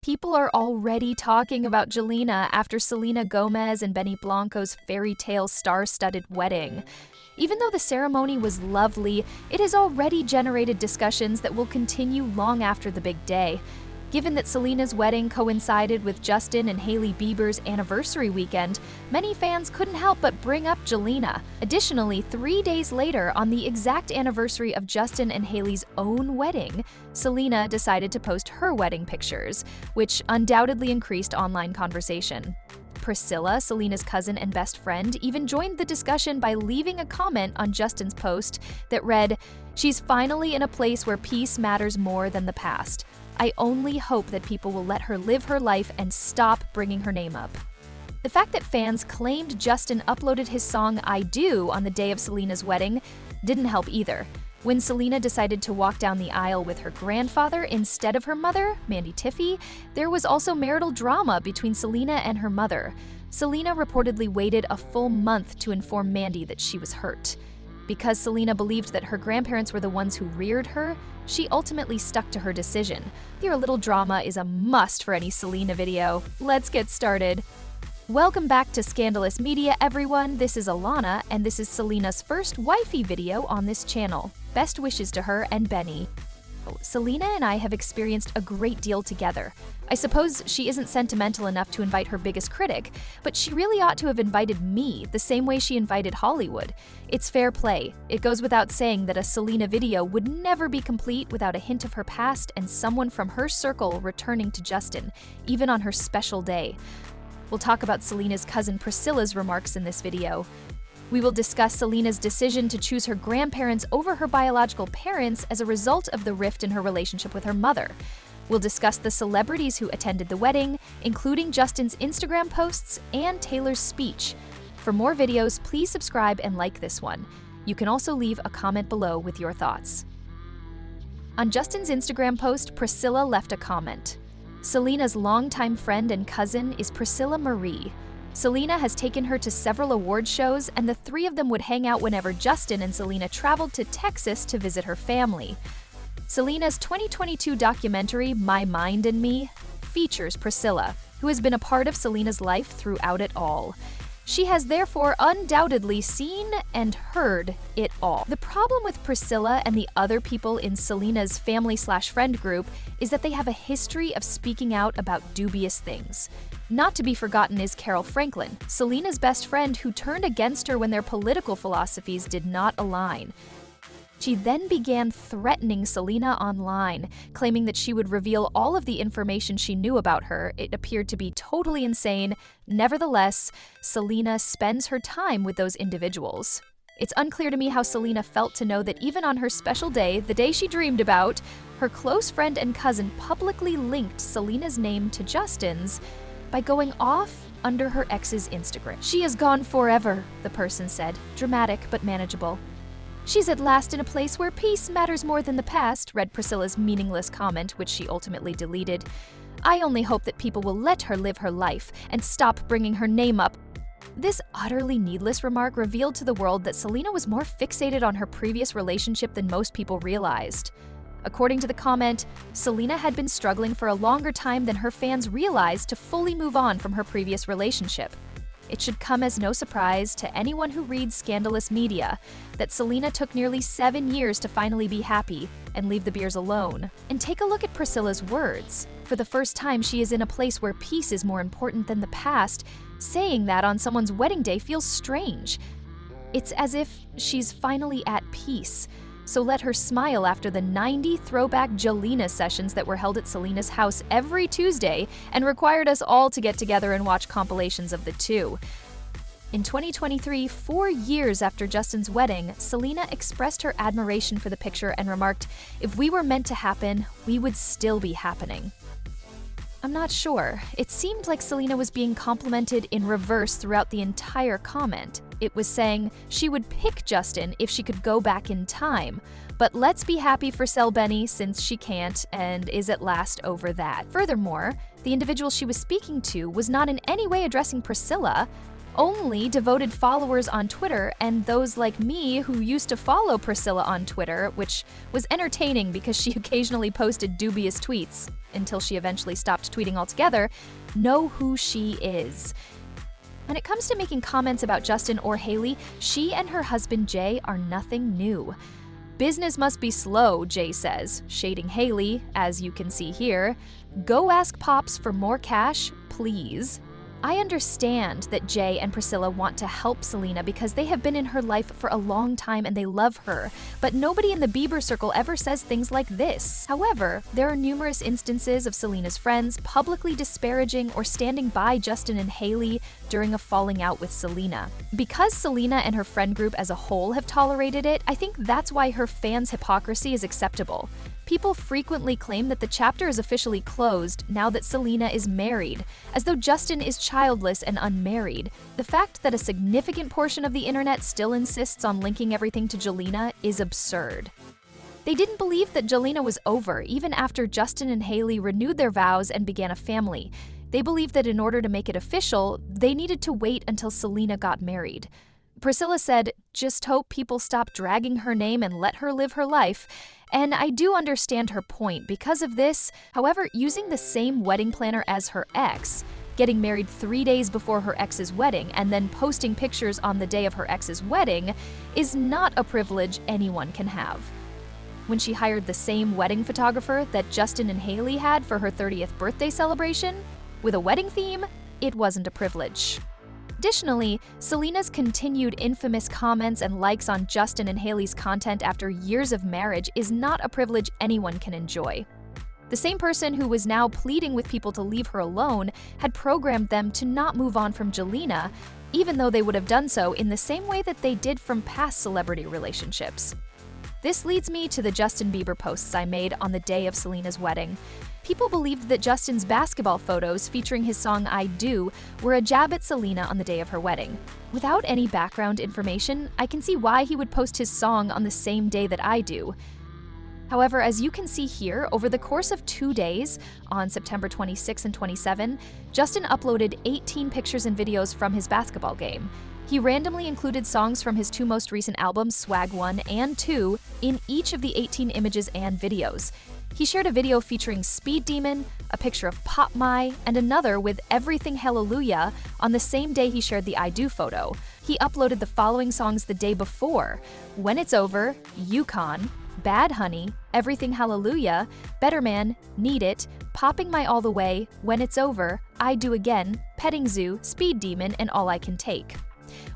People are already talking about Jelena after Selena Gomez and Benny Blanco's fairy tale star-studded wedding. Even though the ceremony was lovely, it has already generated discussions that will continue long after the big day. Given that Selena's wedding coincided with Justin and Hailey Bieber's anniversary weekend, many fans couldn't help but bring up Jelena. Additionally, 3 days later, on the exact anniversary of Justin and Hailey's own wedding, Selena decided to post her wedding pictures, which undoubtedly increased online conversation. Priscilla, Selena's cousin and best friend, even joined the discussion by leaving a comment on Justin's post that read, "She's finally in a place where peace matters more than the past. I only hope that people will let her live her life and stop bringing her name up." The fact that fans claimed Justin uploaded his song I Do on the day of Selena's wedding didn't help either. When Selena decided to walk down the aisle with her grandfather instead of her mother, Mandy Tiffy, there was also marital drama between Selena and her mother. Selena reportedly waited a full month to inform Mandy that she was hurt. Because Selena believed that her grandparents were the ones who reared her, she ultimately stuck to her decision. Your little drama is a must for any Selena video. Let's get started. Welcome back to Scandalous Media, everyone. This is Alana, and this is Selena's first wifey video on this channel. Best wishes to her and Benny. Selena and I have experienced a great deal together. I suppose she isn't sentimental enough to invite her biggest critic, but she really ought to have invited me the same way she invited Hollywood. It's fair play. It goes without saying that a Selena video would never be complete without a hint of her past and someone from her circle returning to Justin, even on her special day. We'll talk about Selena's cousin Priscilla's remarks in this video. We will discuss Selena's decision to choose her grandparents over her biological parents as a result of the rift in her relationship with her mother. We'll discuss the celebrities who attended the wedding, including Justin's Instagram posts and Taylor's speech. For more videos, please subscribe and like this one. You can also leave a comment below with your thoughts. On Justin's Instagram post, Priscilla left a comment. Selena's longtime friend and cousin is Priscilla Marie. Selena has taken her to several award shows, and the three of them would hang out whenever Justin and Selena traveled to Texas to visit her family. Selena's 2022 documentary, My Mind and Me, features Priscilla, who has been a part of Selena's life throughout it all. She has therefore undoubtedly seen and heard it all. The problem with Priscilla and the other people in Selena's family/friend group is that they have a history of speaking out about dubious things. Not to be forgotten is Carol Franklin, Selena's best friend, who turned against her when their political philosophies did not align. She then began threatening Selena online, claiming that she would reveal all of the information she knew about her. It appeared to be totally insane. Nevertheless, Selena spends her time with those individuals. It's unclear to me how Selena felt to know that even on her special day, the day she dreamed about, her close friend and cousin publicly linked Selena's name to Justin's by going off under her ex's Instagram. "She is gone forever," the person said, dramatic but manageable. "She's at last in a place where peace matters more than the past," read Priscilla's meaningless comment, which she ultimately deleted. "I only hope that people will let her live her life and stop bringing her name up." This utterly needless remark revealed to the world that Selena was more fixated on her previous relationship than most people realized. According to the comment, Selena had been struggling for a longer time than her fans realized to fully move on from her previous relationship. It should come as no surprise to anyone who reads Scandalous Media that Selena took nearly 7 years to finally be happy and leave the beers alone. And take a look at Priscilla's words. For the first time, she is in a place where peace is more important than the past. Saying that on someone's wedding day feels strange. It's as if she's finally at peace. So let her smile after the 90 throwback Jelena sessions that were held at Selena's house every Tuesday and required us all to get together and watch compilations of the two. In 2023, 4 years after Justin's wedding, Selena expressed her admiration for the picture and remarked, "If we were meant to happen, we would still be happening." I'm not sure. It seemed like Selena was being complimented in reverse throughout the entire comment. It was saying she would pick Justin if she could go back in time. But let's be happy for Sel Benny since she can't and is at last over that. Furthermore, the individual she was speaking to was not in any way addressing Priscilla. Only devoted followers on Twitter and those like me who used to follow Priscilla on Twitter, which was entertaining because she occasionally posted dubious tweets until she eventually stopped tweeting altogether, know who she is. When it comes to making comments about Justin or Hailey, she and her husband Jay are nothing new. Business must be slow, Jay says, shading Hailey, as you can see here. Go ask Pops for more cash, please. I understand that Jay and Priscilla want to help Selena because they have been in her life for a long time and they love her, but nobody in the Bieber circle ever says things like this. However, there are numerous instances of Selena's friends publicly disparaging or standing by Justin and Hailey during a falling out with Selena. Because Selena and her friend group as a whole have tolerated it, I think that's why her fans' hypocrisy is acceptable. People frequently claim that the chapter is officially closed now that Selena is married, as though Justin is childless and unmarried. The fact that a significant portion of the internet still insists on linking everything to Jelena is absurd. They didn't believe that Jelena was over even after Justin and Hailey renewed their vows and began a family. They believed that in order to make it official, they needed to wait until Selena got married. Priscilla said, "Just hope people stop dragging her name and let her live her life." And I do understand her point because of this. However, using the same wedding planner as her ex, getting married 3 days before her ex's wedding, and then posting pictures on the day of her ex's wedding is not a privilege anyone can have. When she hired the same wedding photographer that Justin and Hailey had for her 30th birthday celebration, with a wedding theme, it wasn't a privilege. Additionally, Selena's continued infamous comments and likes on Justin and Hailey's content after years of marriage is not a privilege anyone can enjoy. The same person who was now pleading with people to leave her alone had programmed them to not move on from Jelena, even though they would have done so in the same way that they did from past celebrity relationships. This leads me to the Justin Bieber posts I made on the day of Selena's wedding. People believed that Justin's basketball photos featuring his song I Do were a jab at Selena on the day of her wedding. Without any background information, I can see why he would post his song on the same day that I do. However, as you can see here, over the course of 2 days, on September 26 and 27, Justin uploaded 18 pictures and videos from his basketball game. He randomly included songs from his 2 most recent albums, Swag 1 and 2, in each of the 18 images and videos. He shared a video featuring Speed Demon, a picture of Pop My, and another with Everything Hallelujah on the same day he shared the I Do photo. He uploaded the following songs the day before: When It's Over, Yukon, Bad Honey, Everything Hallelujah, Better Man, Need It, Popping My All the Way, When It's Over, I Do Again, Petting Zoo, Speed Demon, and All I Can Take.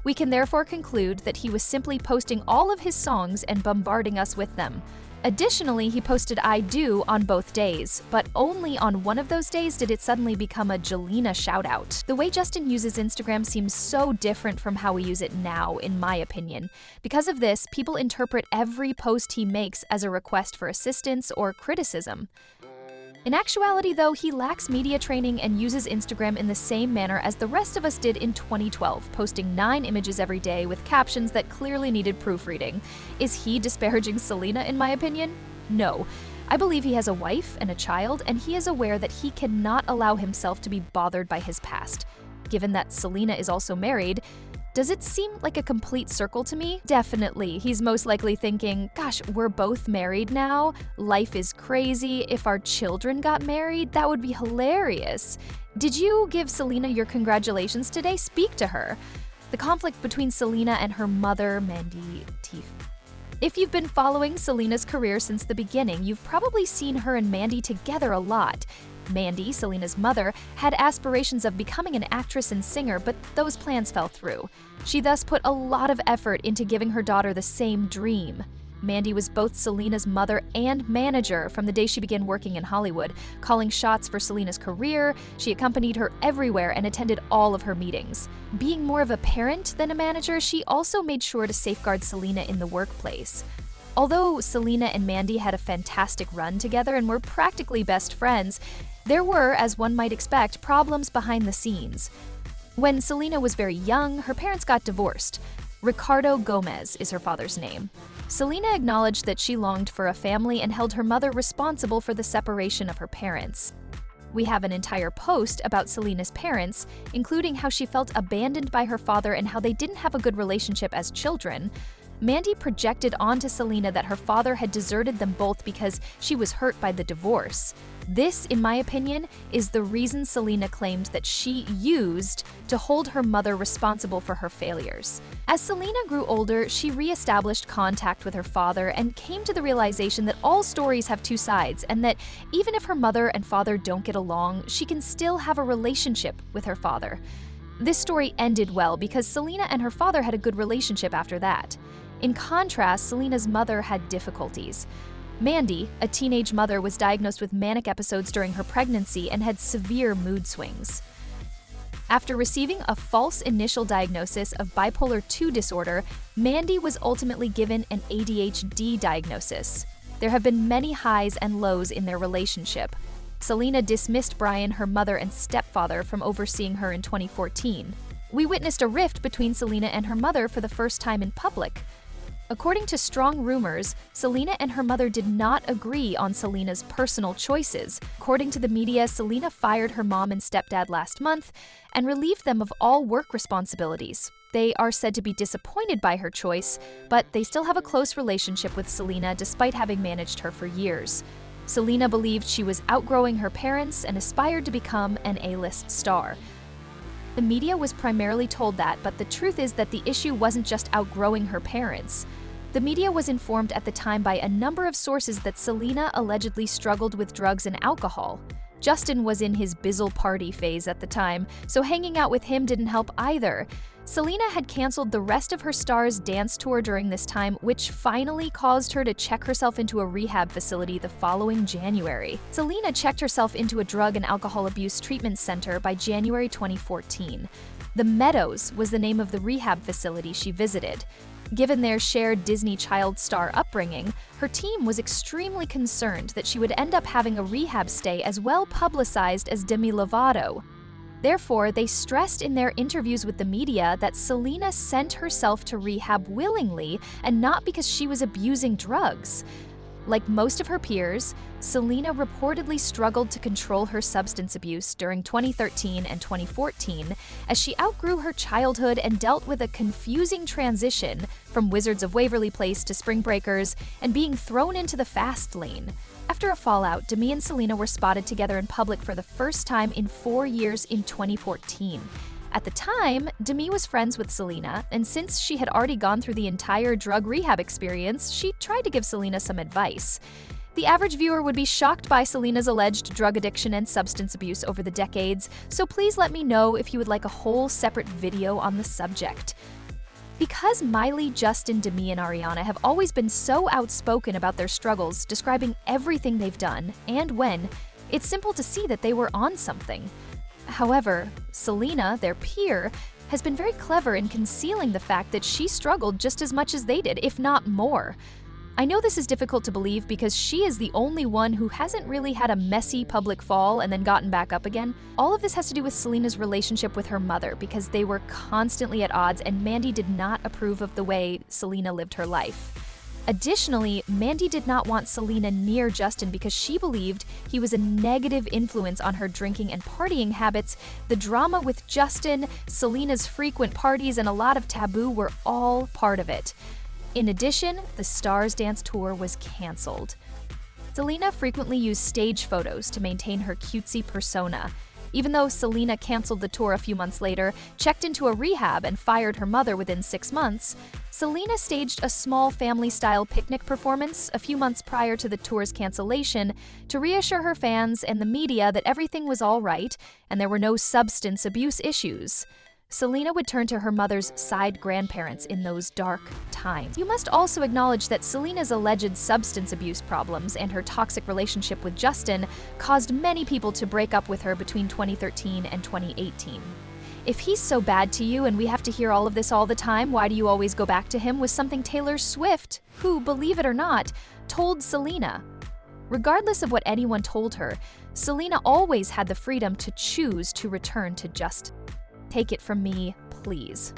We can therefore conclude that he was simply posting all of his songs and bombarding us with them. Additionally, he posted I Do on both days, but only on one of those days did it suddenly become a Jelena shoutout. The way Justin uses Instagram seems so different from how we use it now, in my opinion. Because of this, people interpret every post he makes as a request for assistance or criticism. In actuality, though, he lacks media training and uses Instagram in the same manner as the rest of us did in 2012, posting 9 images every day with captions that clearly needed proofreading. Is he disparaging Selena, in my opinion? No. I believe he has a wife and a child, and he is aware that he cannot allow himself to be bothered by his past. Given that Selena is also married, does it seem like a complete circle to me? Definitely. He's most likely thinking, gosh, we're both married now. Life is crazy. If our children got married, that would be hilarious. Did you give Selena your congratulations today? Speak to her. The conflict between Selena and her mother, Mandy Teef. If you've been following Selena's career since the beginning, you've probably seen her and Mandy together a lot. Mandy, Selena's mother, had aspirations of becoming an actress and singer, but those plans fell through. She thus put a lot of effort into giving her daughter the same dream. Mandy was both Selena's mother and manager from the day she began working in Hollywood, calling shots for Selena's career. She accompanied her everywhere and attended all of her meetings. Being more of a parent than a manager, she also made sure to safeguard Selena in the workplace. Although Selena and Mandy had a fantastic run together and were practically best friends, there were, as one might expect, problems behind the scenes. When Selena was very young, her parents got divorced. Ricardo Gomez is her father's name. Selena acknowledged that she longed for a family and held her mother responsible for the separation of her parents. We have an entire post about Selena's parents, including how she felt abandoned by her father and how they didn't have a good relationship as children. Mandy projected onto Selena that her father had deserted them both because she was hurt by the divorce. This, in my opinion, is the reason Selena claimed that she used to hold her mother responsible for her failures. As Selena grew older, she re-established contact with her father and came to the realization that all stories have two sides and that even if her mother and father don't get along, she can still have a relationship with her father. This story ended well because Selena and her father had a good relationship after that. In contrast, Selena's mother had difficulties. Mandy, a teenage mother, was diagnosed with manic episodes during her pregnancy and had severe mood swings. After receiving a false initial diagnosis of bipolar II disorder, Mandy was ultimately given an ADHD diagnosis. There have been many highs and lows in their relationship. Selena dismissed Brian, her mother and stepfather, from overseeing her in 2014. We witnessed a rift between Selena and her mother for the first time in public. According to strong rumors, Selena and her mother did not agree on Selena's personal choices. According to the media, Selena fired her mom and stepdad last month and relieved them of all work responsibilities. They are said to be disappointed by her choice, but they still have a close relationship with Selena despite having managed her for years. Selena believed she was outgrowing her parents and aspired to become an A-list star. The media was primarily told that, but the truth is that the issue wasn't just outgrowing her parents. The media was informed at the time by a number of sources that Selena allegedly struggled with drugs and alcohol. Justin was in his bizzle party phase at the time, so hanging out with him didn't help either. Selena had canceled the rest of her Stars dance tour during this time, which finally caused her to check herself into a rehab facility the following January. Selena checked herself into a drug and alcohol abuse treatment center by January 2014. The Meadows was the name of the rehab facility she visited. Given their shared Disney child star upbringing, her team was extremely concerned that she would end up having a rehab stay as well publicized as Demi Lovato. Therefore, they stressed in their interviews with the media that Selena sent herself to rehab willingly and not because she was abusing drugs. Like most of her peers, Selena reportedly struggled to control her substance abuse during 2013 and 2014 as she outgrew her childhood and dealt with a confusing transition from Wizards of Waverly Place to Spring Breakers and being thrown into the fast lane. After a fallout, Demi and Selena were spotted together in public for the first time in 4 years in 2014. At the time, Demi was friends with Selena, and since she had already gone through the entire drug rehab experience, she tried to give Selena some advice. The average viewer would be shocked by Selena's alleged drug addiction and substance abuse over the decades, so please let me know if you would like a whole separate video on the subject. Because Miley, Justin, Demi, and Ariana have always been so outspoken about their struggles, describing everything they've done and when, it's simple to see that they were on something. However, Selena, their peer, has been very clever in concealing the fact that she struggled just as much as they did, if not more. I know this is difficult to believe because she is the only one who hasn't really had a messy public fall and then gotten back up again. All of this has to do with Selena's relationship with her mother because they were constantly at odds and Mandy did not approve of the way Selena lived her life. Additionally, Mandy did not want Selena near Justin because she believed he was a negative influence on her drinking and partying habits. The drama with Justin, Selena's frequent parties, and a lot of taboo were all part of it. In addition, the Stars Dance Tour was canceled. Selena frequently used stage photos to maintain her cutesy persona. Even though Selena canceled the tour a few months later, checked into a rehab, and fired her mother within 6 months, Selena staged a small family-style picnic performance a few months prior to the tour's cancellation to reassure her fans and the media that everything was all right and there were no substance abuse issues. Selena would turn to her mother's side grandparents in those dark times. You must also acknowledge that Selena's alleged substance abuse problems and her toxic relationship with Justin caused many people to break up with her between 2013 and 2018. If he's so bad to you and we have to hear all of this all the time, why do you always go back to him? Was something Taylor Swift, who, believe it or not, told Selena. Regardless of what anyone told her, Selena always had the freedom to choose to return to Justin. Take it from me, please.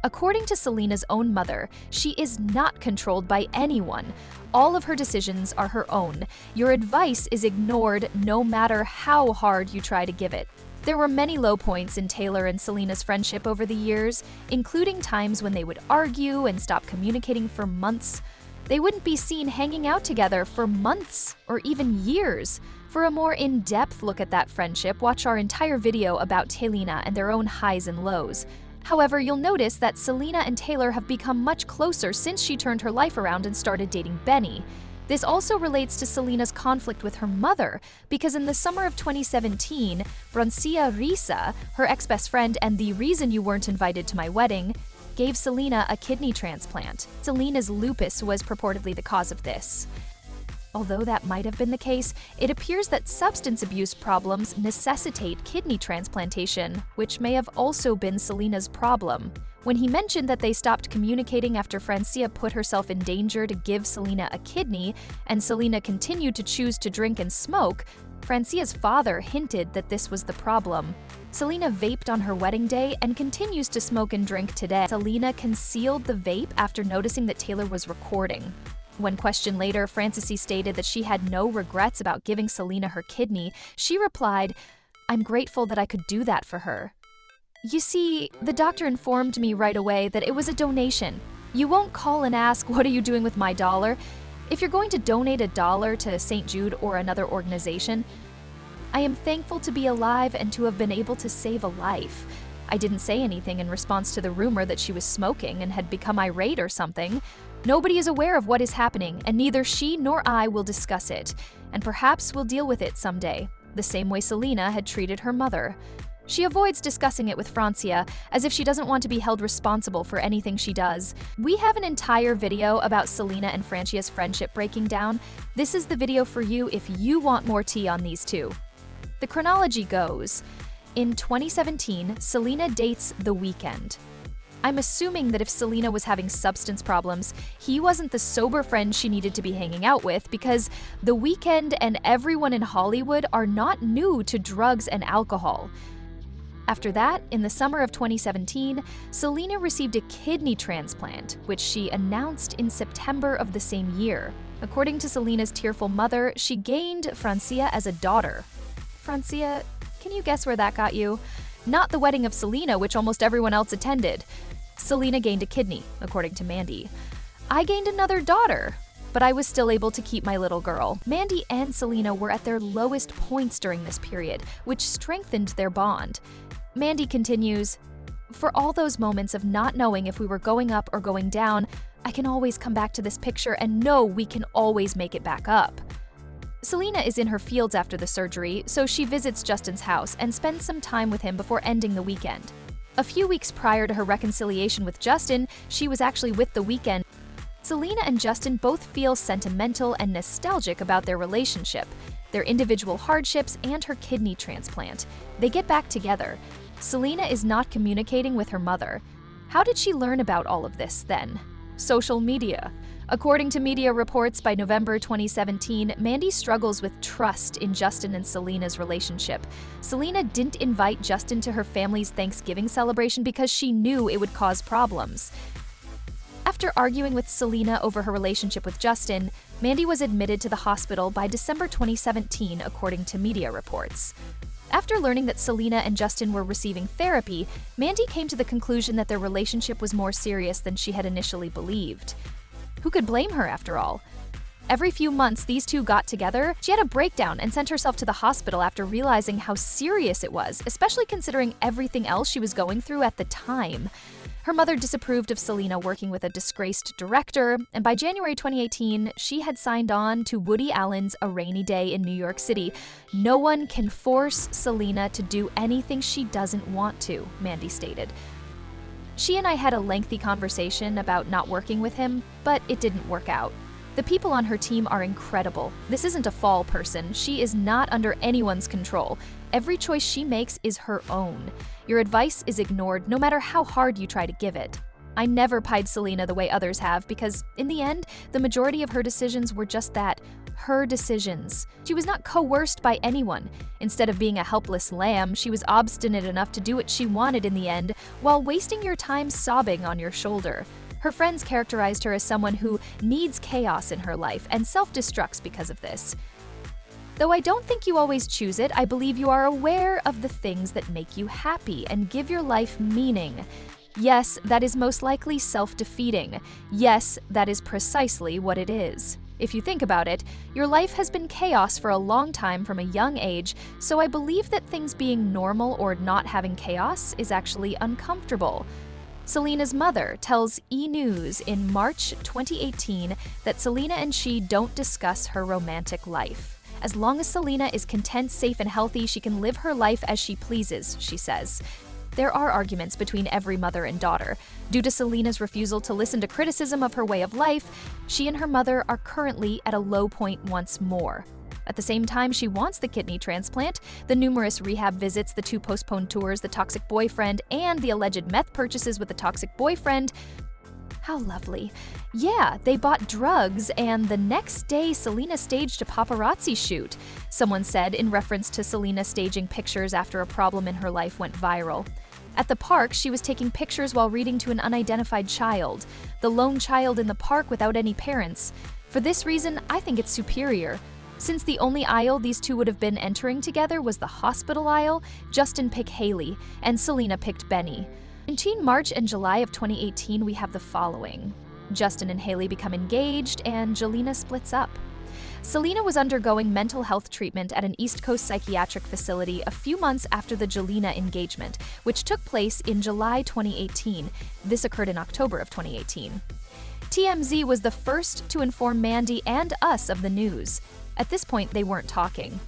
According to Selena's own mother, she is not controlled by anyone. All of her decisions are her own. Your advice is ignored no matter how hard you try to give it. There were many low points in Taylor and Selena's friendship over the years, including times when they would argue and stop communicating for months. They wouldn't be seen hanging out together for months or even years. For a more in-depth look at that friendship, watch our entire video about Selena and their own highs and lows. However, you'll notice that Selena and Taylor have become much closer since she turned her life around and started dating Benny. This also relates to Selena's conflict with her mother, because in the summer of 2017, Francia Risa, her ex-best friend and the reason you weren't invited to my wedding, gave Selena a kidney transplant. Selena's lupus was purportedly the cause of this. Although that might have been the case, it appears that substance abuse problems necessitate kidney transplantation, which may have also been Selena's problem. When he mentioned that they stopped communicating after Francia put herself in danger to give Selena a kidney, and Selena continued to choose to drink and smoke, Francia's father hinted that this was the problem. Selena vaped on her wedding day and continues to smoke and drink today. Selena concealed the vape after noticing that Taylor was recording. When questioned later, Francis stated that she had no regrets about giving Selena her kidney. She replied, "I'm grateful that I could do that for her." You see, the doctor informed me right away that it was a donation. You won't call and ask, "What are you doing with my dollar?" If you're going to donate $1 to St. Jude or another organization, I am thankful to be alive and to have been able to save a life. I didn't say anything in response to the rumor that she was smoking and had become irate or something. Nobody is aware of what is happening, and neither she nor I will discuss it, and perhaps we'll deal with it someday, the same way Selena had treated her mother. She avoids discussing it with Francia, as if she doesn't want to be held responsible for anything she does. We have an entire video about Selena and Francia's friendship breaking down. This is the video for you if you want more tea on these two. The chronology goes: in 2017, Selena dates The Weeknd. I'm assuming that if Selena was having substance problems, he wasn't the sober friend she needed to be hanging out with, because The Weeknd and everyone in Hollywood are not new to drugs and alcohol. After that, in the summer of 2017, Selena received a kidney transplant, which she announced in September of the same year. According to Selena's tearful mother, she gained Francia as a daughter. Francia, can you guess where that got you? Not the wedding of Selena, which almost everyone else attended. Selena gained a kidney, according to Mandy. I gained another daughter, but I was still able to keep my little girl. Mandy and Selena were at their lowest points during this period, which strengthened their bond. Mandy continues, "For all those moments of not knowing if we were going up or going down, I can always come back to this picture and know we can always make it back up." Selena is in her fields after the surgery, so she visits Justin's house and spends some time with him before ending the weekend. A few weeks prior to her reconciliation with Justin, she was actually with The Weeknd. Selena and Justin both feel sentimental and nostalgic about their relationship, their individual hardships, and her kidney transplant. They get back together. Selena is not communicating with her mother. How did she learn about all of this then? Social media. According to media reports, by November 2017, Mandy struggles with trust in Justin and Selena's relationship. Selena didn't invite Justin to her family's Thanksgiving celebration because she knew it would cause problems. After arguing with Selena over her relationship with Justin, Mandy was admitted to the hospital by December 2017, according to media reports. After learning that Selena and Justin were receiving therapy, Mandy came to the conclusion that their relationship was more serious than she had initially believed. Who could blame her, after all? Every few months, these two got together. She had a breakdown and sent herself to the hospital after realizing how serious it was, especially considering everything else she was going through at the time. Her mother disapproved of Selena working with a disgraced director, and by January 2018, she had signed on to Woody Allen's A Rainy Day in New York City. "No one can force Selena to do anything she doesn't want to," Mandy stated. She and I had a lengthy conversation about not working with him, but it didn't work out. The people on her team are incredible. This isn't a fall person. She is not under anyone's control. Every choice she makes is her own. Your advice is ignored no matter how hard you try to give it. I never pied Selena the way others have because, in the end, the majority of her decisions were just that, her decisions. She was not coerced by anyone. Instead of being a helpless lamb, she was obstinate enough to do what she wanted in the end, while wasting your time sobbing on your shoulder. Her friends characterized her as someone who needs chaos in her life and self-destructs because of this. Though I don't think you always choose it, I believe you are aware of the things that make you happy and give your life meaning. Yes, that is most likely self-defeating. Yes, that is precisely what it is. If you think about it, your life has been chaos for a long time from a young age, so I believe that things being normal or not having chaos is actually uncomfortable. Selena's mother tells E! News in March 2018 that Selena and she don't discuss her romantic life. As long as Selena is content, safe, and healthy, she can live her life as she pleases, she says. There are arguments between every mother and daughter. Due to Selena's refusal to listen to criticism of her way of life, she and her mother are currently at a low point once more. At the same time she wants the kidney transplant, the numerous rehab visits, the 2 postponed tours, the toxic boyfriend, and the alleged meth purchases with the toxic boyfriend. How lovely. Yeah, they bought drugs, and the next day Selena staged a paparazzi shoot, someone said in reference to Selena staging pictures after a problem in her life went viral. At the park, she was taking pictures while reading to an unidentified child, the lone child in the park without any parents. For this reason, I think it's superior. Since the only aisle these two would have been entering together was the hospital aisle, Justin picked Hailey, and Selena picked Benny. Between March and July of 2018, we have the following. Justin and Hailey become engaged, and Jelena splits up. Selena was undergoing mental health treatment at an East Coast psychiatric facility a few months after the Jelena engagement, which took place in July 2018. This occurred in October of 2018. TMZ was the first to inform Mandy and us of the news. At this point, they weren't talking.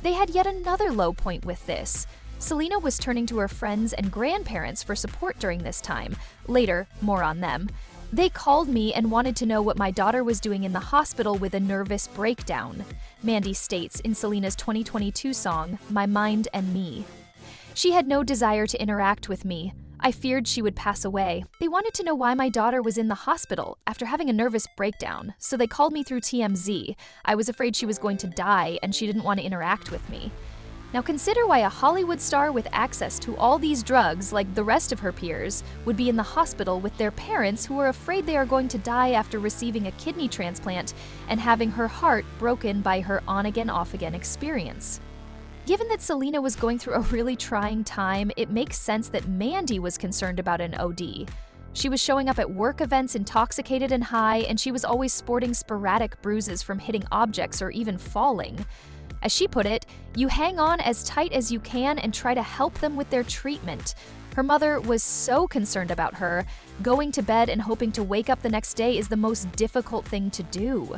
They had yet another low point with this. Selena was turning to her friends and grandparents for support during this time. Later, more on them. They called me and wanted to know what my daughter was doing in the hospital with a nervous breakdown, Mandy states in Selena's 2022 song, My Mind and Me. She had no desire to interact with me. I feared she would pass away. They wanted to know why my daughter was in the hospital after having a nervous breakdown, so they called me through TMZ. I was afraid she was going to die and she didn't want to interact with me. Now consider why a Hollywood star with access to all these drugs, like the rest of her peers, would be in the hospital with their parents who are afraid they are going to die after receiving a kidney transplant and having her heart broken by her on-again, off-again experience. Given that Selena was going through a really trying time, it makes sense that Mandy was concerned about an OD. She was showing up at work events intoxicated and high, and she was always sporting sporadic bruises from hitting objects or even falling. As she put it, you hang on as tight as you can and try to help them with their treatment. Her mother was so concerned about her. Going to bed and hoping to wake up the next day is the most difficult thing to do.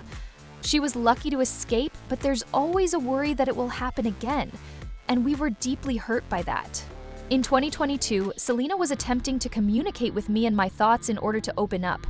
She was lucky to escape, but there's always a worry that it will happen again. And we were deeply hurt by that. In 2022, Selena was attempting to communicate with me and my thoughts in order to open up.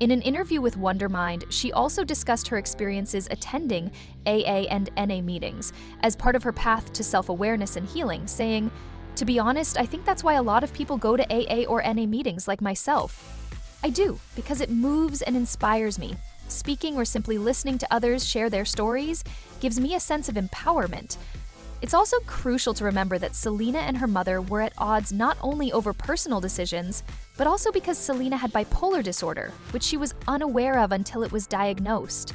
In an interview with Wondermind, she also discussed her experiences attending AA and NA meetings as part of her path to self-awareness and healing, saying, "To be honest, I think that's why a lot of people go to AA or NA meetings like myself. I do, because it moves and inspires me. Speaking or simply listening to others share their stories gives me a sense of empowerment." It's also crucial to remember that Selena and her mother were at odds not only over personal decisions, but also because Selena had bipolar disorder, which she was unaware of until it was diagnosed.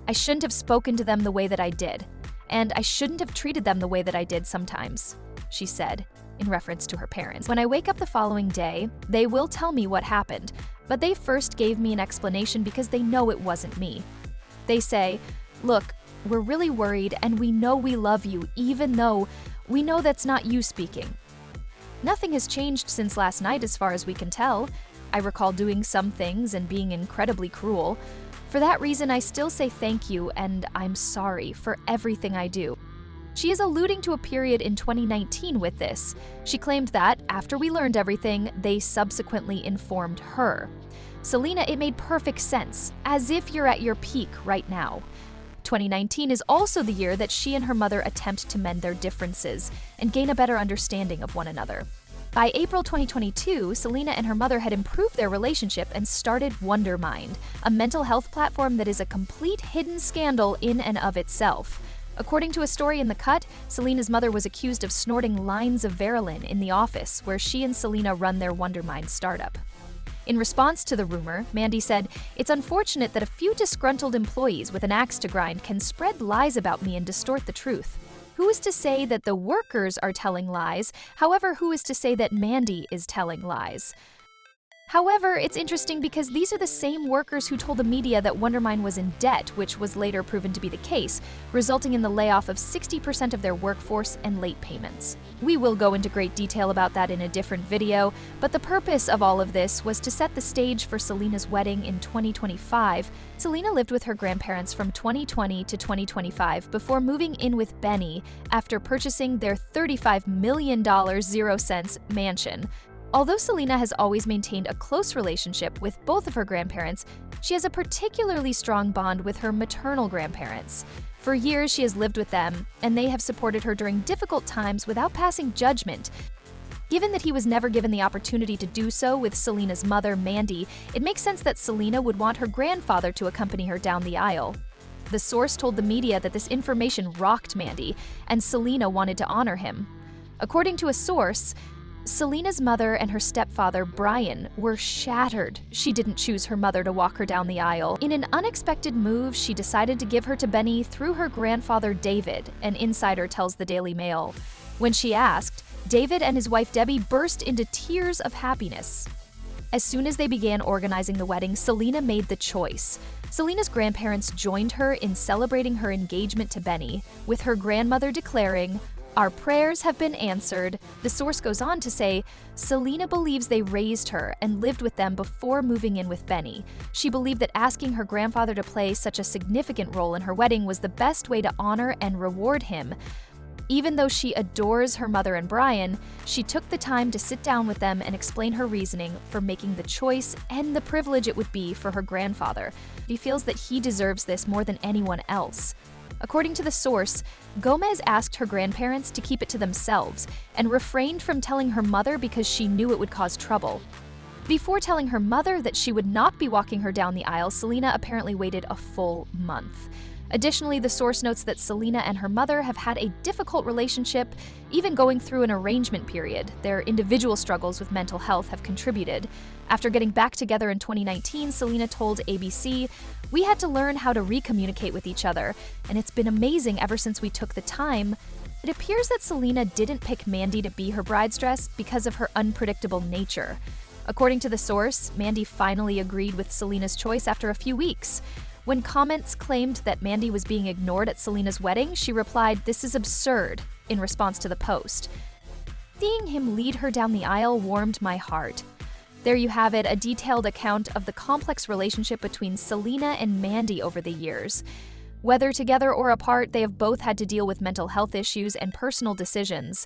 "I shouldn't have spoken to them the way that I did, and I shouldn't have treated them the way that I did sometimes," she said, in reference to her parents. "When I wake up the following day, they will tell me what happened, but they first gave me an explanation because they know it wasn't me. They say, 'Look, we're really worried and we know we love you, even though we know that's not you speaking.' Nothing has changed since last night as far as we can tell. I recall doing some things and being incredibly cruel. For that reason, I still say thank you and I'm sorry for everything I do." She is alluding to a period in 2019 with this. She claimed that, after we learned everything, they subsequently informed her. "Selena, it made perfect sense, as if you're at your peak right now." 2019 is also the year that she and her mother attempt to mend their differences and gain a better understanding of one another. By April 2022, Selena and her mother had improved their relationship and started Wondermind, a mental health platform that is a complete hidden scandal in and of itself. According to a story in The Cut, Selena's mother was accused of snorting lines of Verilyn in the office where she and Selena run their Wondermind startup. In response to the rumor, Mandy said, "It's unfortunate that a few disgruntled employees with an axe to grind can spread lies about me and distort the truth. Who is to say that the workers are telling lies? However, who is to say that Mandy is telling lies?" However, it's interesting because these are the same workers who told the media that Wondermind was in debt, which was later proven to be the case, resulting in the layoff of 60% of their workforce and late payments. We will go into great detail about that in a different video, but the purpose of all of this was to set the stage for Selena's wedding in 2025. Selena lived with her grandparents from 2020 to 2025 before moving in with Benny after purchasing their $35 million 0-cents mansion. Although Selena has always maintained a close relationship with both of her grandparents, she has a particularly strong bond with her maternal grandparents. For years, she has lived with them, and they have supported her during difficult times without passing judgment. Given that he was never given the opportunity to do so with Selena's mother, Mandy, it makes sense that Selena would want her grandfather to accompany her down the aisle. The source told the media that this information rocked Mandy, and Selena wanted to honor him. According to a source, Selena's mother and her stepfather, Brian, were shattered she didn't choose her mother to walk her down the aisle. In an unexpected move, she decided to give her to Benny through her grandfather, David, an insider tells the Daily Mail. When she asked, David and his wife Debbie burst into tears of happiness. As soon as they began organizing the wedding, Selena made the choice. Selena's grandparents joined her in celebrating her engagement to Benny, with her grandmother declaring, "Our prayers have been answered." The source goes on to say, Selena believes they raised her and lived with them before moving in with Benny. She believed that asking her grandfather to play such a significant role in her wedding was the best way to honor and reward him. Even though she adores her mother and Brian, she took the time to sit down with them and explain her reasoning for making the choice and the privilege it would be for her grandfather. She feels that he deserves this more than anyone else. According to the source, Gomez asked her grandparents to keep it to themselves and refrained from telling her mother because she knew it would cause trouble. Before telling her mother that she would not be walking her down the aisle, Selena apparently waited a full month. Additionally, the source notes that Selena and her mother have had a difficult relationship, even going through an arrangement period. Their individual struggles with mental health have contributed. After getting back together in 2019, Selena told ABC, "We had to learn how to recommunicate with each other, and it's been amazing ever since we took the time." It appears that Selena didn't pick Mandy to be her bride's dress because of her unpredictable nature. According to the source, Mandy finally agreed with Selena's choice after a few weeks. When comments claimed that Mandy was being ignored at Selena's wedding, she replied, "This is absurd," in response to the post. Seeing him lead her down the aisle warmed my heart. There you have it, a detailed account of the complex relationship between Selena and Mandy over the years. Whether together or apart, they have both had to deal with mental health issues and personal decisions.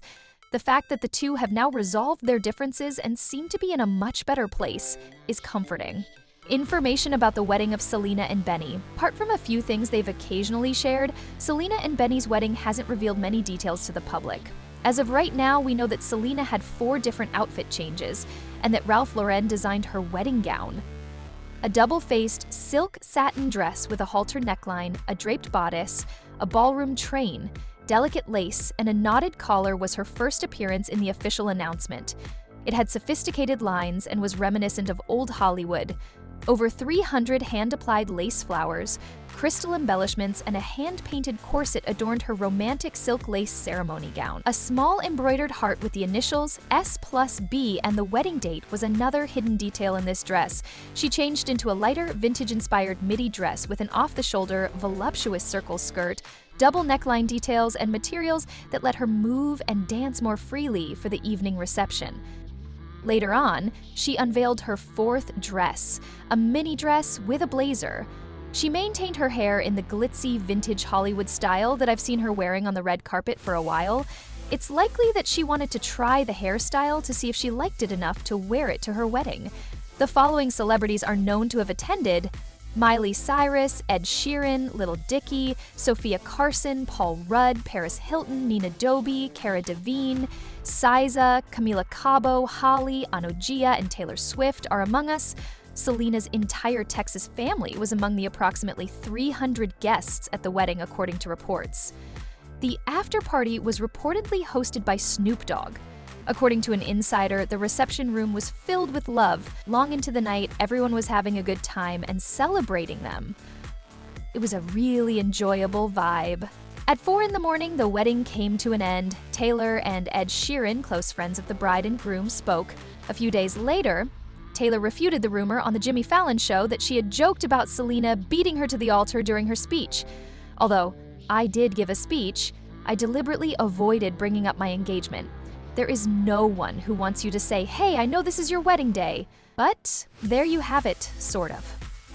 The fact that the two have now resolved their differences and seem to be in a much better place is comforting. Information about the wedding of Selena and Benny. Apart from a few things they've occasionally shared, Selena and Benny's wedding hasn't revealed many details to the public. As of right now, we know that Selena had 4 different outfit changes, and that Ralph Lauren designed her wedding gown. A double-faced silk satin dress with a halter neckline, a draped bodice, a ballroom train, delicate lace, and a knotted collar was her first appearance in the official announcement. It had sophisticated lines and was reminiscent of old Hollywood. Over 300 hand-applied lace flowers, crystal embellishments, and a hand-painted corset adorned her romantic silk lace ceremony gown. A small embroidered heart with the initials S+B and the wedding date was another hidden detail in this dress. She changed into a lighter, vintage-inspired midi dress with an off-the-shoulder, voluptuous circle skirt, double neckline details, and materials that let her move and dance more freely for the evening reception. Later on, she unveiled her 4th dress, a mini dress with a blazer. She maintained her hair in the glitzy vintage Hollywood style that I've seen her wearing on the red carpet for a while. It's likely that she wanted to try the hairstyle to see if she liked it enough to wear it to her wedding. The following celebrities are known to have attended: Miley Cyrus, Ed Sheeran, Lil Dicky, Sophia Carson, Paul Rudd, Paris Hilton, Nina Dobie, Cara Delevingne, SZA, Camila Cabello, Holly, Ano Gia, and Taylor Swift are among us. Selena's entire Texas family was among the approximately 300 guests at the wedding, according to reports. The after-party was reportedly hosted by Snoop Dogg. According to an insider, the reception room was filled with love. Long into the night, everyone was having a good time and celebrating them. It was a really enjoyable vibe. At 4 in the morning, the wedding came to an end. Taylor and Ed Sheeran, close friends of the bride and groom, spoke. A few days later, Taylor refuted the rumor on the Jimmy Fallon show that she had joked about Selena beating her to the altar during her speech. Although I did give a speech, I deliberately avoided bringing up my engagement. There is no one who wants you to say, "Hey, I know this is your wedding day." But there you have it, sort of.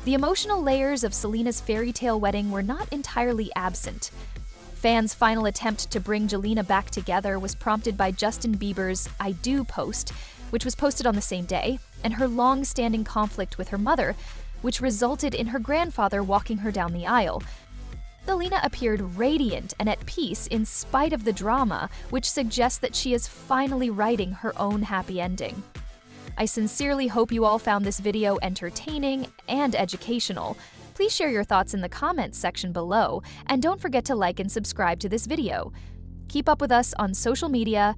The emotional layers of Selena's fairy tale wedding were not entirely absent. Fans' final attempt to bring Jelena back together was prompted by Justin Bieber's "I Do" post, which was posted on the same day, and her long-standing conflict with her mother, which resulted in her grandfather walking her down the aisle. Selena appeared radiant and at peace in spite of the drama, which suggests that she is finally writing her own happy ending. I sincerely hope you all found this video entertaining and educational. Please share your thoughts in the comments section below, and don't forget to like and subscribe to this video. Keep up with us on social media,